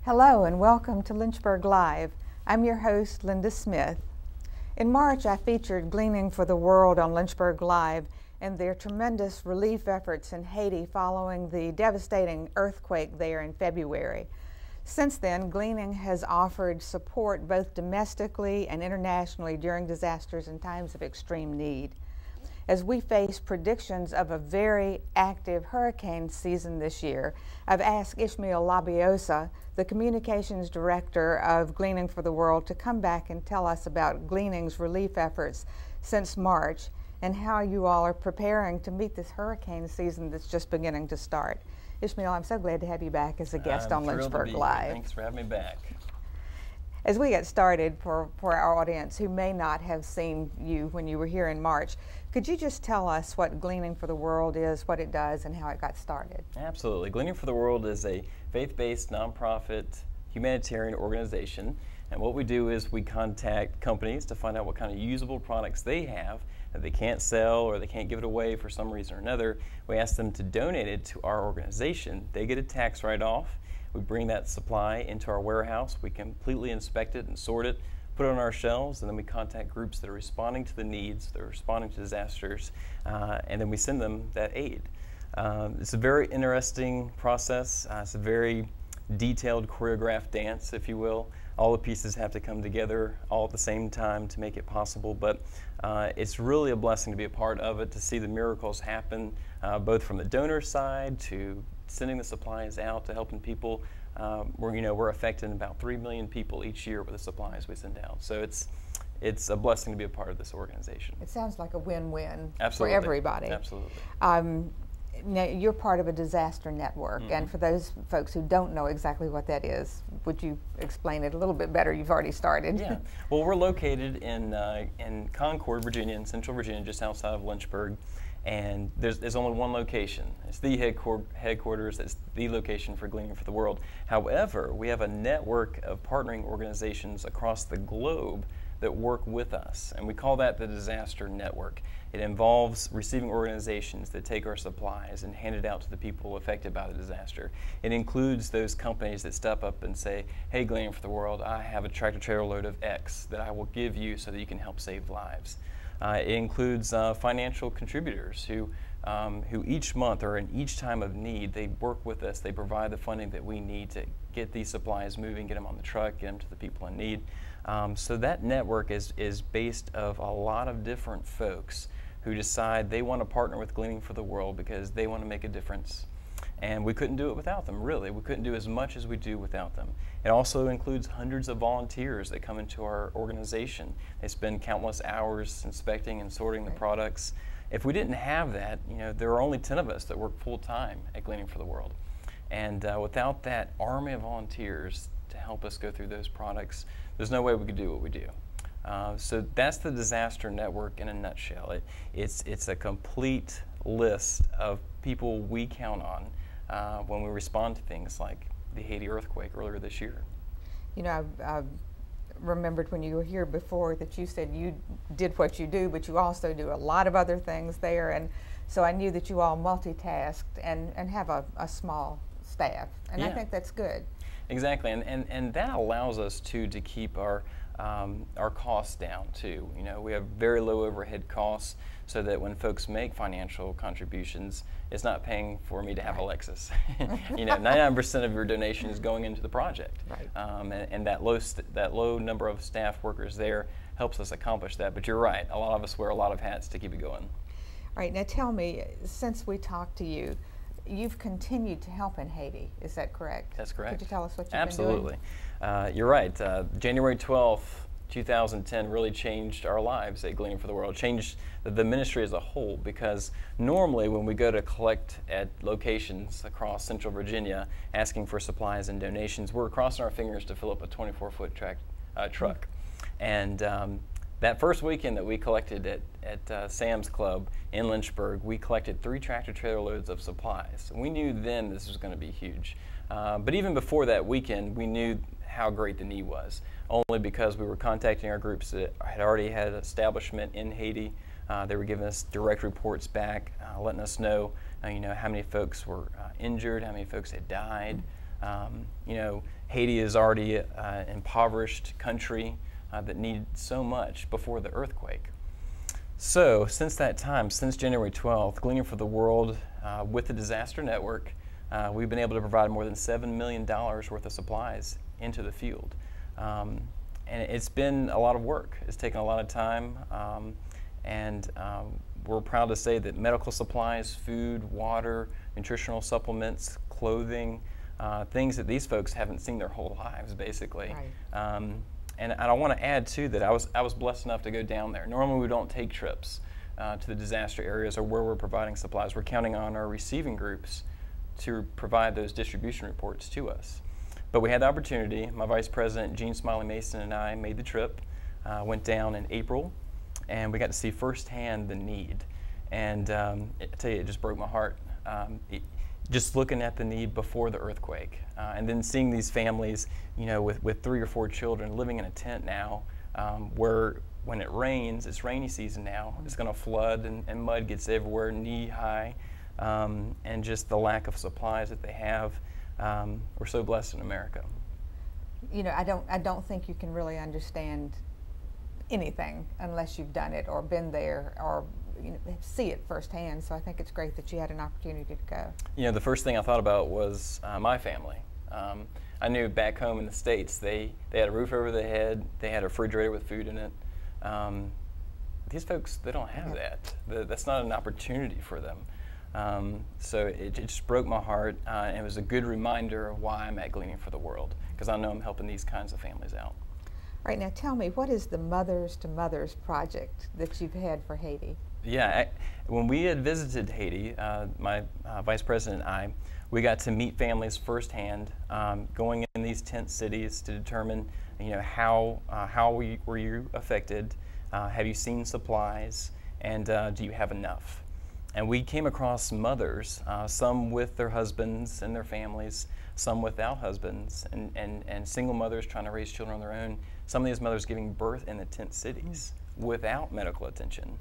Hello and welcome to Lynchburg Live. I'm your host, Linda Smith. In March, I featured Gleaning for the World on Lynchburg Live and their tremendous relief efforts in Haiti following the devastating earthquake there in February. Since then, Gleaning has offered support both domestically and internationally during disasters and times of extreme need. As we face predictions of a very active hurricane season this year, I've asked Ishmael LaBiosa, the communications director of Gleaning for the World, to come back and tell us about Gleaning's relief efforts since March and how you all are preparing to meet this hurricane season that's just beginning to start. Ishmael, I'm so glad to have you back as a guest on Lynchburg Live. Thanks for having me back. As we get started, for our audience who may not have seen you when you were here in March, could you just tell us what Gleaning for the World is, what it does, and how it got started? Absolutely. Gleaning for the World is a faith-based, nonprofit, humanitarian organization. And what we do is we contact companies to find out what kind of usable products they have that they can't sell or they can't give it away for some reason or another. We ask them to donate it to our organization. They get a tax write-off. We bring that supply into our warehouse. We completely inspect it and sort it, put it on our shelves, and then we contact groups that are responding to the needs, that are responding to disasters, and then we send them that aid. It's a very interesting process. It's a very detailed choreographed dance, if you will. All the pieces have to come together all at the same time to make it possible, but it's really a blessing to be a part of it, to see the miracles happen, both from the donor side to sending the supplies out to helping people. We're affecting about 3 million people each year with the supplies we send out. So it's a blessing to be a part of this organization. It sounds like a win-win for Absolutely. everybody. Absolutely. Now, you're part of a disaster network, and for those folks who don't know exactly what that is, would you explain it a little bit better? You've already started. Yeah. Well, we're located in Concord, Virginia, in Central Virginia, just outside of Lynchburg. And there's only one location. It's the headquarters. It's the location for Gleaning for the World. However, we have a network of partnering organizations across the globe that work with us, and we call that the Disaster Network. It involves receiving organizations that take our supplies and hand it out to the people affected by the disaster. It includes those companies that step up and say, hey, Gleaning for the World, I have a tractor trailer load of X that I will give you so that you can help save lives. It includes financial contributors who each month or in each time of need, they work with us. They provide the funding that we need to get these supplies moving, get them on the truck, get them to the people in need. So that network is based of a lot of different folks who decide they want to partner with Gleaning for the World because they want to make a difference. And we couldn't do it without them, really. We couldn't do as much as we do without them. It also includes hundreds of volunteers that come into our organization. They spend countless hours inspecting and sorting the products. If we didn't have that, there are only 10 of us that work full-time at Gleaning for the World. And without that army of volunteers to help us go through those products, there's no way we could do what we do. So that's the Disaster Network in a nutshell. It's a complete list of people we count on when we respond to things like the Haiti earthquake earlier this year. I remembered when you were here before that you said you did what you do, but you also do a lot of other things there, and so I knew that you all multitasked and have a small staff, and I think that's good. Exactly, and that allows us to keep our costs down too. We have very low overhead costs, so that when folks make financial contributions, it's not paying for me to have a Lexus. 99% of your donation is going into the project, and that low number of staff workers there helps us accomplish that. But you're right, a lot of us wear a lot of hats to keep it going. All right, now tell me, since we talked to you, you've continued to help in Haiti, is that correct? That's correct. Could you tell us what you've Absolutely. been doing? You're right. January 12th, 2010 really changed our lives at Gleaning for the World, changed the ministry as a whole, because normally when we go to collect at locations across Central Virginia asking for supplies and donations, we're crossing our fingers to fill up a 24-foot truck. And that first weekend that we collected at Sam's Club in Lynchburg, we collected 3 tractor trailer loads of supplies. We knew then this was going to be huge. But even before that weekend, we knew how great the need was, only because we were contacting our groups that had already had an establishment in Haiti. They were giving us direct reports back, letting us know, how many folks were injured, how many folks had died. You know, Haiti is already an impoverished country that needed so much before the earthquake. So since that time, since January 12th, Gleaning for the World with the Disaster Network, we've been able to provide more than $7 million worth of supplies into the field. And it's been a lot of work. It's taken a lot of time. And we're proud to say that medical supplies, food, water, nutritional supplements, clothing, things that these folks haven't seen their whole lives, basically. Right. And I want to add too that I was blessed enough to go down there. Normally we don't take trips to the disaster areas or where we're providing supplies. We're counting on our receiving groups to provide those distribution reports to us. But we had the opportunity. My Vice President, Gene Smiley Mason, and I made the trip, went down in April, and we got to see firsthand the need. And I tell you, it just broke my heart. Just looking at the need before the earthquake, and then seeing these families, you know, with 3 or 4 children living in a tent now, where when it rains, it's rainy season now, it's going to flood and mud gets everywhere, knee high, and just the lack of supplies that they have. We're so blessed in America. You know, I don't think you can really understand anything unless you've done it or been there or see it firsthand. So I think it's great that you had an opportunity to go. You know, the first thing I thought about was my family. I knew back home in the States they had a roof over their head, they had a refrigerator with food in it. These folks, they don't have that. That's not an opportunity for them. So it just broke my heart, and it was a good reminder of why I'm at Gleaning for the World, because I know I'm helping these kinds of families out. All right, now tell me, what is the Mothers to Mothers project that you've had for Haiti? Yeah, when we had visited Haiti, my Vice President and I, we got to meet families firsthand, going in these tent cities to determine, you know, how were you affected? Have you seen supplies? And do you have enough? And we came across mothers, some with their husbands and their families, some without husbands, and single mothers trying to raise children on their own. Some of these mothers giving birth in the tent cities without medical attention.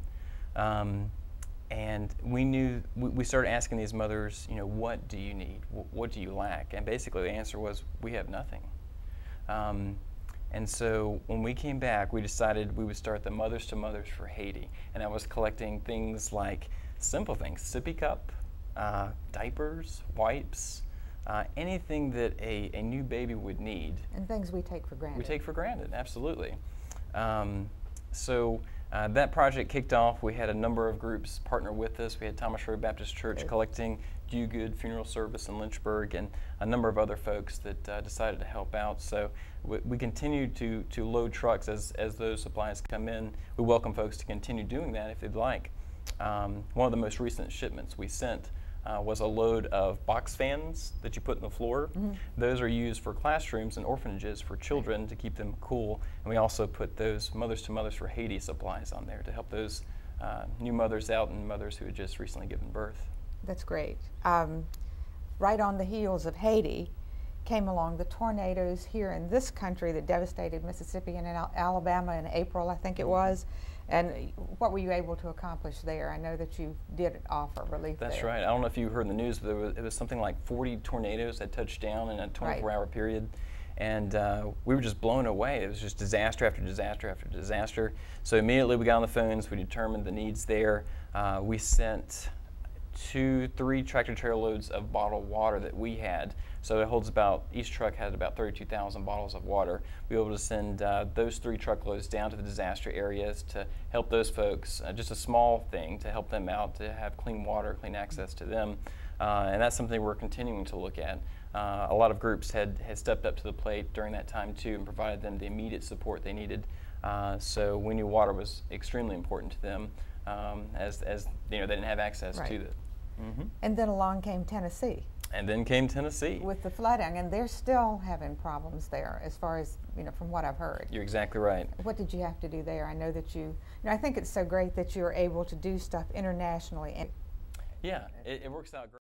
And we started asking these mothers, you know, what do you need? What do you lack? And basically the answer was, we have nothing. And so when we came back, we decided we would start the Mothers to Mothers for Haiti. And I was collecting things like simple things, sippy cup, diapers, wipes, anything that a new baby would need. And things we take for granted. We take for granted, absolutely. So that project kicked off. We had a number of groups partner with us. We had Thomas Road Baptist Church collecting, Do Good Funeral Service in Lynchburg, and a number of other folks that decided to help out. So we continue to load trucks as those supplies come in. We welcome folks to continue doing that if they'd like. One of the most recent shipments we sent was a load of box fans that you put in the floor. Mm-hmm. Those are used for classrooms and orphanages for children to keep them cool. And we also put those Mothers to Mothers for Haiti supplies on there to help those new mothers out and mothers who had just recently given birth. That's great. Right on the heels of Haiti came along the tornadoes here in this country that devastated Mississippi and Alabama in April, I think it was. And what were you able to accomplish there? I know that you did offer relief there. That's right. I don't know if you heard in the news, but it was something like 40 tornadoes that touched down in a 24-hour period. And we were just blown away. It was just disaster after disaster after disaster. So immediately we got on the phones, we determined the needs there. We sent 2-3 tractor trailer loads of bottled water that we had. So it holds each truck had about 32,000 bottles of water. We were able to send those 3 truckloads down to the disaster areas to help those folks, just a small thing to help them out, to have clean water, clean access to them. And that's something we're continuing to look at. A lot of groups had stepped up to the plate during that time too and provided them the immediate support they needed. So we knew water was extremely important to them, as you know, they didn't have access to it. Mm-hmm. And then along came Tennessee. And then came Tennessee. With the flooding, and they're still having problems there as far as, you know, from what I've heard. You're exactly right. What did you have to do there? I know that I think it's so great that you're able to do stuff internationally. Yeah, it works out great.